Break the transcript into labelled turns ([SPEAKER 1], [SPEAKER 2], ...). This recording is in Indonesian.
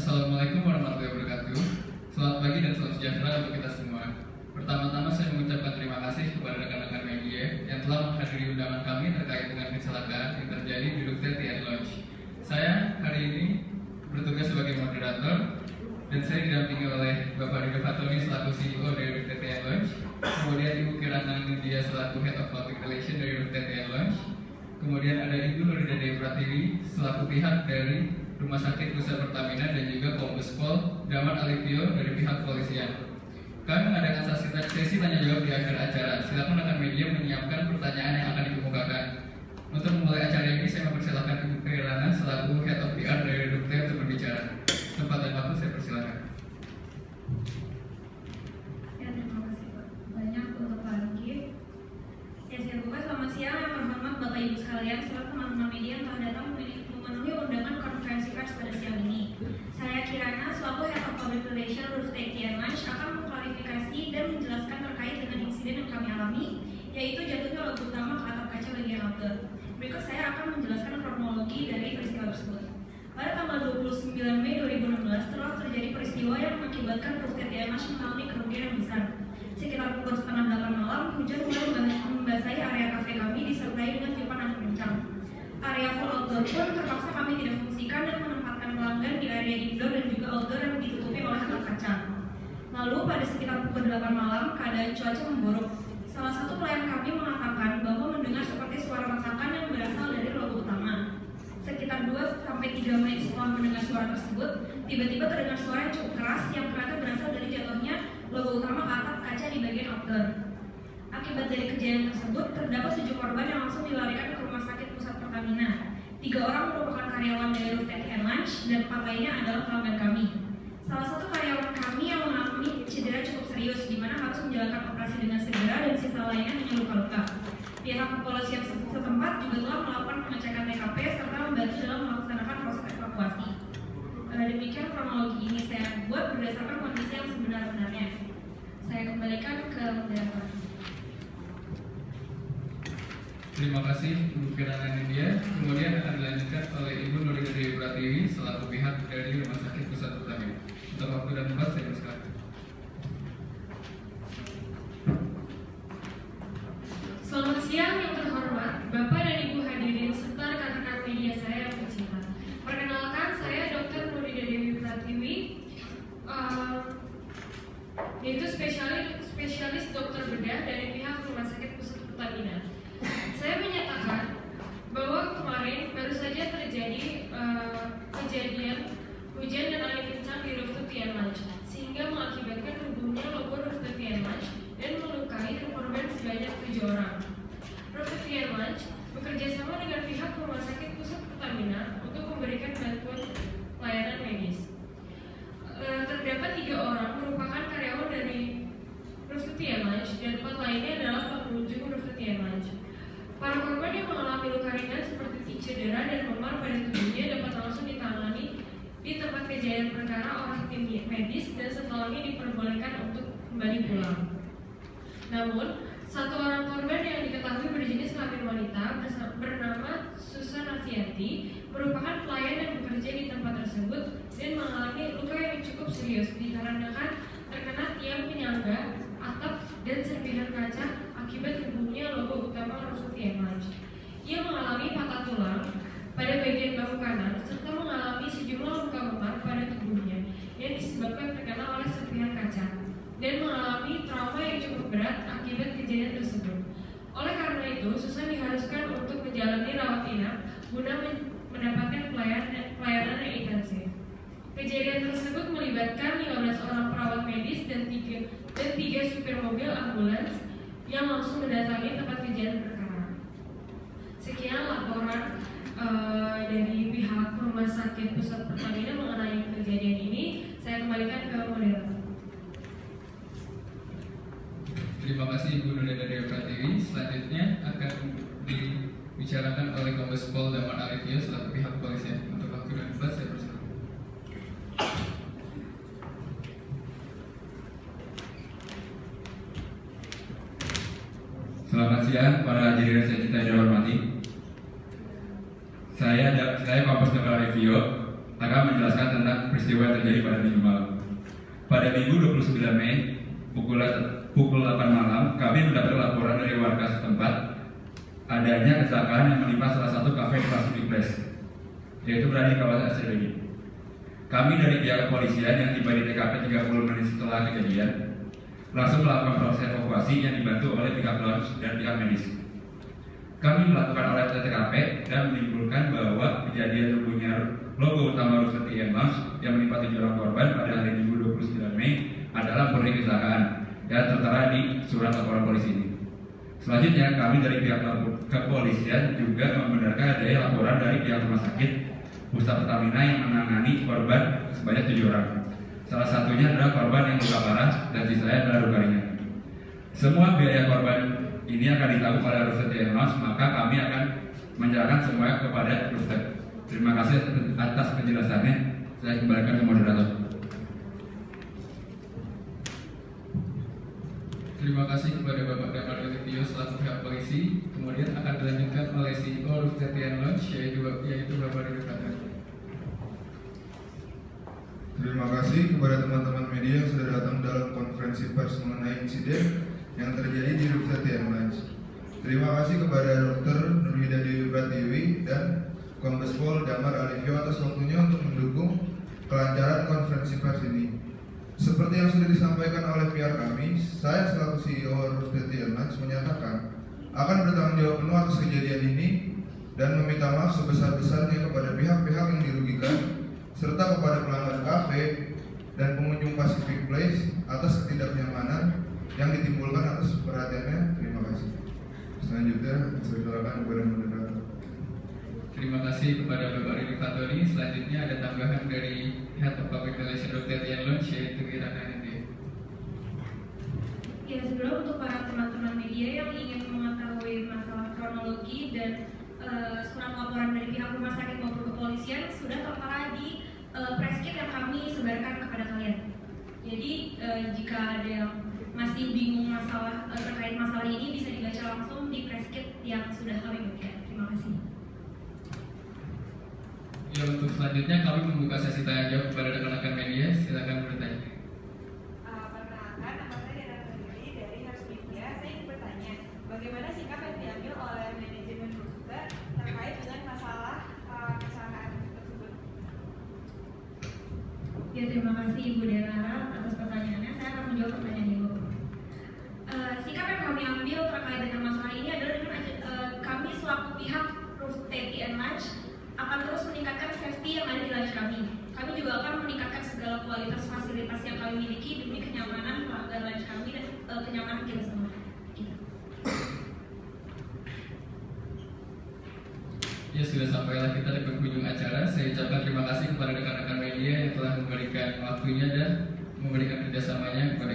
[SPEAKER 1] Assalamualaikum warahmatullahi wabarakatuh. Selamat pagi dan salam sejahtera untuk kita semua. Pertama-tama saya mengucapkan terima kasih kepada rekan-rekan media yang telah menghadiri undangan kami terkait dengan kecelakaan yang terjadi di Rute TN Lounge. Saya hari ini bertugas sebagai moderator dan saya didampingi oleh Bapak Ridho Fatoni selaku CEO dari Rute TN Lounge, kemudian Ibu Kirana Nindya selaku Head of Public Relations dari Rute TN Lounge, kemudian ada Ibu Nurida Dewi Pratiwi selaku pihak dari Rumah Sakit Pusat Pertamina dan juga Kombes Pol Damar Alivio dari pihak kepolisian. Kami mengadakan sesi tanya jawab di akhir acara. Silakan rekan media menyiapkan pertanyaan yang akan dikemukakan. Untuk memulai acara ini, saya mempersilahkan Ibu Kirana selaku Head of PR dari Rute untuk berbicara. Tempat dan waktu saya persilakan.
[SPEAKER 2] Ya, terima kasih Pak. Banyak untuk Pak Anggi. Ya, saya buka. Selamat siang yang terhormat Bapak Ibu sekalian, serta teman-teman media yang telah datang memenuhi undangan konferensi pers pada siang ini. Saya Kirana selaku Head of Public Relations Rute TN Lounge akan mengklarifikasi dan menjelaskan terkait dengan insiden yang kami alami, yaitu jatuhnya logo utama ke atap kaca bagian outdoor. Berikut saya akan menjelaskan kronologi dari peristiwa tersebut. Pada tanggal 29 Mei 2016 telah terjadi peristiwa yang mengakibatkan Rute TN Lounge mengalami kerugian yang besar. Sekitar pukul setengah 8 malam, hujan mulai membasahi area kafe kami disertai dengan tiupan angin kencang. Area full outdoor pun terpaksa kami tidak fungsikan dan menempatkan pelanggan di area indoor dan juga outdoor yang ditutupi oleh atap kaca. Lalu pada sekitar pukul 8 malam, keadaan cuaca memburuk. Salah satu pelayan kami mengatakan bahwa mendengar seperti suara retakan yang berasal dari logo utama. Sekitar 2-3 menit setelah mendengar suara tersebut, tiba-tiba terdengar suara yang cukup keras yang ternyata berasal dari jatuhnya logo utama ke atap kaca di bagian outdoor. Akibat dari kejadian tersebut, terdapat 7 korban yang langsung dilarikan ke Rumah Sakit Pusat Pertamina. 3 orang merupakan karyawan dari Rute TN Lounge dan 4 lainnya adalah pelanggan kami. Salah satu karyawan kami yang mengalami cedera cukup serius, di mana harus menjalankan operasi dengan segera dan sisa lainnya hanya luka-luka. Pihak kepolisian setempat juga telah melakukan pengecekan TKP serta membantu dalam melaksanakan proses evakuasi. Demikian kronologi ini saya buat berdasarkan kondisi yang sebenar-benarnya. Saya kembalikan ke moderator.
[SPEAKER 1] Terima kasih Ibu Kirana Nindya. Kemudian akan dilanjutkan oleh Ibu Nurida Dewi Pratiwi selaku pihak dari Rumah Sakit Pusat Pertamina. Untuk waktu dan tempat saya persilakan.
[SPEAKER 3] Selamat siang yang terhormat Bapak dan Ibu hadirin serta rekan-rekan media saya yang tercinta. Perkenalkan, saya Dr. Nurida Dewi Pratiwi, yaitu spesialis dokter bedah dari pihak Rumah Sakit Pusat Pertamina. Saya menyatakan bahwa kemarin baru saja terjadi kejadian hujan dan angin kencang di Rute TN Lounge, sehingga mengakibatkan rubuhnya logo Rute TN Lounge dan melukai korban sebanyak 7 orang. Rute TN Lounge bekerjasama dengan pihak Rumah Sakit Pusat Pertamina untuk memberikan bantuan pelayanan medis. Terdapat 3 orang merupakan karyawan dari Rute TN Lounge dan 4 lainnya adalah pengunjung Rute TN Lounge. Para korban yang mengalami luka ringan seperti cedera dan memar pada tubuhnya dapat langsung ditangani di tempat kejadian perkara oleh tim medis dan setelahnya diperbolehkan untuk kembali pulang. Namun, 1 orang korban yang diketahui berjenis kelamin wanita bernama Susan Afianti merupakan pelayan yang bekerja di tempat tersebut dan mengalami luka yang cukup serius dikarenakan terkena tiang penyangga, atap, dan serpihan kaca akibat rubuhnya logo utama Rute TN Lounge. Ia mengalami patah tulang pada bagian bahu kanan serta mengalami sejumlah luka memar pada tubuhnya yang disebabkan terkena oleh serpihan kaca dan mengalami trauma yang cukup berat akibat kejadian tersebut. Oleh karena itu, Susan diharuskan untuk menjalani rawat inap guna mendapatkan pelayanan yang intensif. Kejadian tersebut melibatkan 15 orang perawat medis dan 3 supir mobil ambulans yang langsung mendatangi tempat kejadian perkara. Sekian laporan dari pihak Rumah Sakit Pusat Pertamina mengenai kejadian ini. Saya kembalikan ke moderator.
[SPEAKER 1] Terima kasih Ibu Nurida Dewi Pratiwi. Selanjutnya akan dibicarakan oleh Kombes Pol Damar Alivio selaku pihak kepolisian. Untuk waktu dan tempat saya persilakan.
[SPEAKER 4] Selamat siang para hadirin yang saya hormati. Saya Kombes Damar Alivio akan menjelaskan tentang peristiwa yang terjadi pada minggu malam. Pada Minggu 29 Mei pukul 8 malam, kami mendapat laporan dari warga setempat adanya kecelakaan yang menimpa salah satu kafe di Pacific Place, yaitu berada di kawasan SCBD. Kami dari pihak kepolisian yang tiba di TKP 30 menit setelah kejadian langsung melakukan proses evakuasi yang dibantu oleh pihak lounge dan pihak medis. Kami melakukan olah TKP dan menyimpulkan bahwa kejadian rubuhnya logo utama Roosevelt Inn Lounge yang menimpa 7 orang korban pada hari Minggu 29 Mei adalah murni kecelakaan dan tertera di surat laporan polisi ini. Selanjutnya, kami dari pihak kepolisian juga membenarkan adanya laporan dari pihak rumah sakit Pusat Pertamina yang menangani korban sebanyak 7 orang. Salah satunya adalah korban yang luka parah dan sisanya adalah luka ringan. Semua biaya korban ini akan ditanggung oleh Roosevelt Inn Lounge, maka kami akan menyerahkan semuanya kepada Roosevelt. Terima kasih atas penjelasannya. Saya kembalikan ke moderator.
[SPEAKER 1] Terima kasih kepada Bapak Damar Olivio selaku pihak polisi. Kemudian akan dilanjutkan oleh CEO Roosevelt Inn Lounge yaitu Bapak Rudi Fathoni.
[SPEAKER 5] Terima kasih kepada teman-teman media yang sudah datang dalam konferensi pers mengenai insiden yang terjadi di Roosevelt Inn Lounge. Terima kasih kepada Dr. Nurhida Dewi Pratiwi dan Kombes Pol Damar Olivio atas waktunya untuk mendukung kelancaran konferensi pers ini. Seperti yang sudah disampaikan oleh pihak kami, saya selaku CEO Roosevelt Inn Lounge menyatakan akan bertanggung jawab penuh atas kejadian ini dan meminta maaf sebesar-besarnya kepada pihak-pihak yang dirugikan serta kepada pelanggan kafe dan pengunjung Pacific Place atas ketidaknyamanan yang ditimbulkan atas perhatiannya. Terima kasih. Selanjutnya, saya silakan kepada moderator.
[SPEAKER 1] Terima kasih kepada Bapak Rudi Fathoni. Selanjutnya ada tambahan dari Head of Public Relations Roosevelt Inn Lounge yaitu Kirana Nindi.
[SPEAKER 2] Ya, sebelum untuk para teman-teman media yang ingin mengetahui masalah kronologi dan surat laporan dari pihak rumah sakit maupun kepolisian sudah tertera di press kit yang kami sebarkan kepada kalian. Jadi jika ada yang masih bingung terkait masalah ini bisa dibaca langsung di press kit yang sudah kami bagikan. Terima kasih.
[SPEAKER 1] Ya, untuk selanjutnya kami membuka sesi tanya jawab kepada rekan-rekan media. Silakan bertanya.
[SPEAKER 6] Perkenalkan, nama saya Dera Putri dari Harus Media. Saya ingin bertanya, bagaimana sikap yang diambil oleh manajemen Roosevelt terkait dengan masalah kecelakaan tersebut?
[SPEAKER 2] Ya, terima kasih Ibu Dera atas pertanyaannya. Saya akan menjawab pertanyaan Ibu. Sikap yang kami ambil terkait dengan masalah ini adalah dengan kami selaku pihak Roosevelt Inn Lounge akan terus meningkatkan safety yang ada di lounge kami. Kami juga akan meningkatkan segala kualitas fasilitas yang kami miliki demi kenyamanan pelanggan lounge kami dan kenyamanan kita semua.
[SPEAKER 1] Ya, sudah sampailah kita di penghujung acara. Saya ucapkan terima kasih kepada rekan-rekan media yang telah memberikan waktunya dan memberikan kerjasamanya kepada